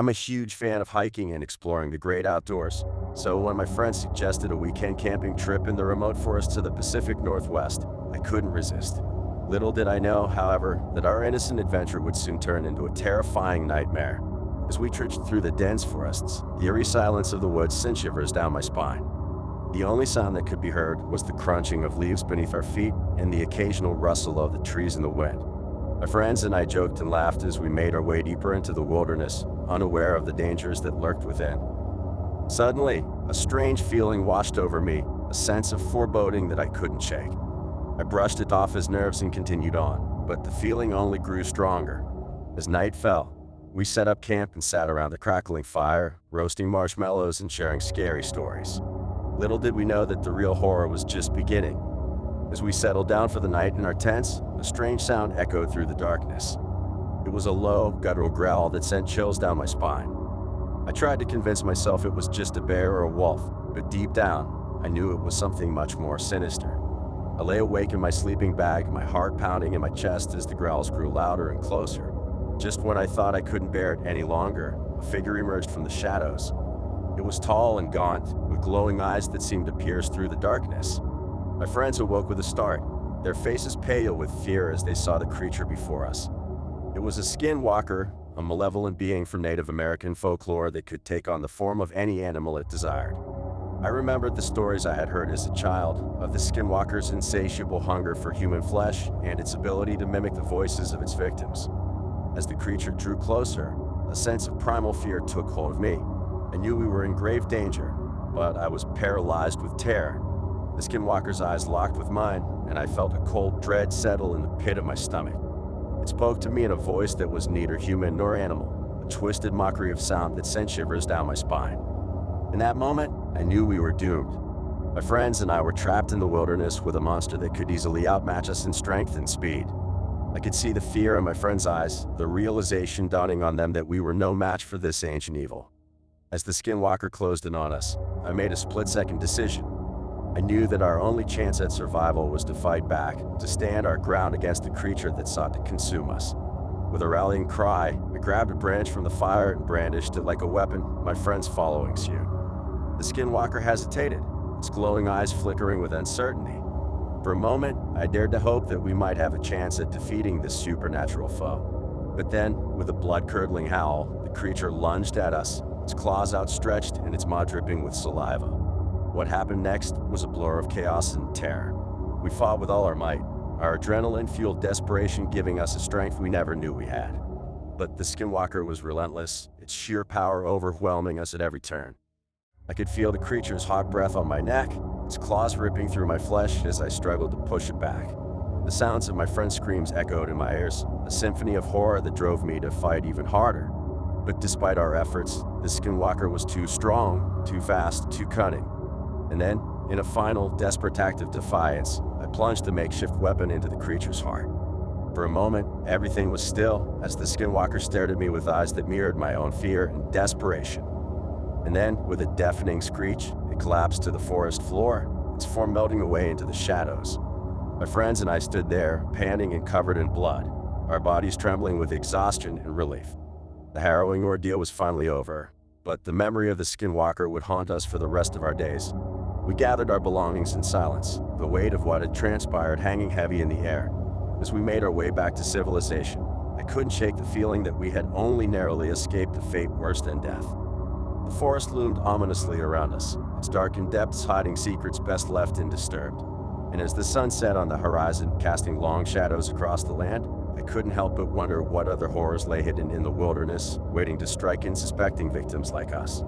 I'm a huge fan of hiking and exploring the great outdoors, so when my friend suggested a weekend camping trip in the remote forests of the Pacific Northwest, I couldn't resist. Little did I know, however, that our innocent adventure would soon turn into a terrifying nightmare. As we trudged through the dense forests, the eerie silence of the woods sent shivers down my spine. The only sound that could be heard was the crunching of leaves beneath our feet and the occasional rustle of the trees in the wind. My friends and I joked and laughed as we made our way deeper into the wilderness, unaware of the dangers that lurked within. Suddenly, a strange feeling washed over me, a sense of foreboding that I couldn't shake. I brushed it off as nerves and continued on, but the feeling only grew stronger. As night fell, we set up camp and sat around the crackling fire, roasting marshmallows and sharing scary stories. Little did we know that the real horror was just beginning. As we settled down for the night in our tents, a strange sound echoed through the darkness. It was a low, guttural growl that sent chills down my spine. I tried to convince myself it was just a bear or a wolf, but deep down, I knew it was something much more sinister. I lay awake in my sleeping bag, my heart pounding in my chest as the growls grew louder and closer. Just when I thought I couldn't bear it any longer, a figure emerged from the shadows. It was tall and gaunt, with glowing eyes that seemed to pierce through the darkness. My friends awoke with a start, their faces pale with fear as they saw the creature before us. It was a Skinwalker, a malevolent being from Native American folklore that could take on the form of any animal it desired. I remembered the stories I had heard as a child of the Skinwalker's insatiable hunger for human flesh and its ability to mimic the voices of its victims. As the creature drew closer, a sense of primal fear took hold of me. I knew we were in grave danger, but I was paralyzed with terror. The Skinwalker's eyes locked with mine, and I felt a cold dread settle in the pit of my stomach. It spoke to me in a voice that was neither human nor animal, a twisted mockery of sound that sent shivers down my spine. In that moment, I knew we were doomed. My friends and I were trapped in the wilderness with a monster that could easily outmatch us in strength and speed. I could see the fear in my friends' eyes, the realization dawning on them that we were no match for this ancient evil. As the Skinwalker closed in on us, I made a split-second decision. I knew that our only chance at survival was to fight back, to stand our ground against the creature that sought to consume us. With a rallying cry, I grabbed a branch from the fire and brandished it like a weapon, my friends following suit. The Skinwalker hesitated, its glowing eyes flickering with uncertainty. For a moment, I dared to hope that we might have a chance at defeating this supernatural foe. But then, with a blood-curdling howl, the creature lunged at us, its claws outstretched and its maw dripping with saliva. What happened next was a blur of chaos and terror. We fought with all our might, our adrenaline-fueled desperation giving us a strength we never knew we had. But the Skinwalker was relentless, its sheer power overwhelming us at every turn. I could feel the creature's hot breath on my neck, its claws ripping through my flesh as I struggled to push it back. The sounds of my friends' screams echoed in my ears, a symphony of horror that drove me to fight even harder. But despite our efforts, the Skinwalker was too strong, too fast, too cunning. And then, in a final, desperate act of defiance, I plunged the makeshift weapon into the creature's heart. For a moment, everything was still as the Skinwalker stared at me with eyes that mirrored my own fear and desperation. And then, with a deafening screech, it collapsed to the forest floor, its form melting away into the shadows. My friends and I stood there, panting and covered in blood, our bodies trembling with exhaustion and relief. The harrowing ordeal was finally over, but the memory of the Skinwalker would haunt us for the rest of our days. We gathered our belongings in silence, the weight of what had transpired hanging heavy in the air. As we made our way back to civilization, I couldn't shake the feeling that we had only narrowly escaped a fate worse than death. The forest loomed ominously around us, its darkened depths hiding secrets best left undisturbed. And as the sun set on the horizon, casting long shadows across the land, I couldn't help but wonder what other horrors lay hidden in the wilderness, waiting to strike unsuspecting victims like us.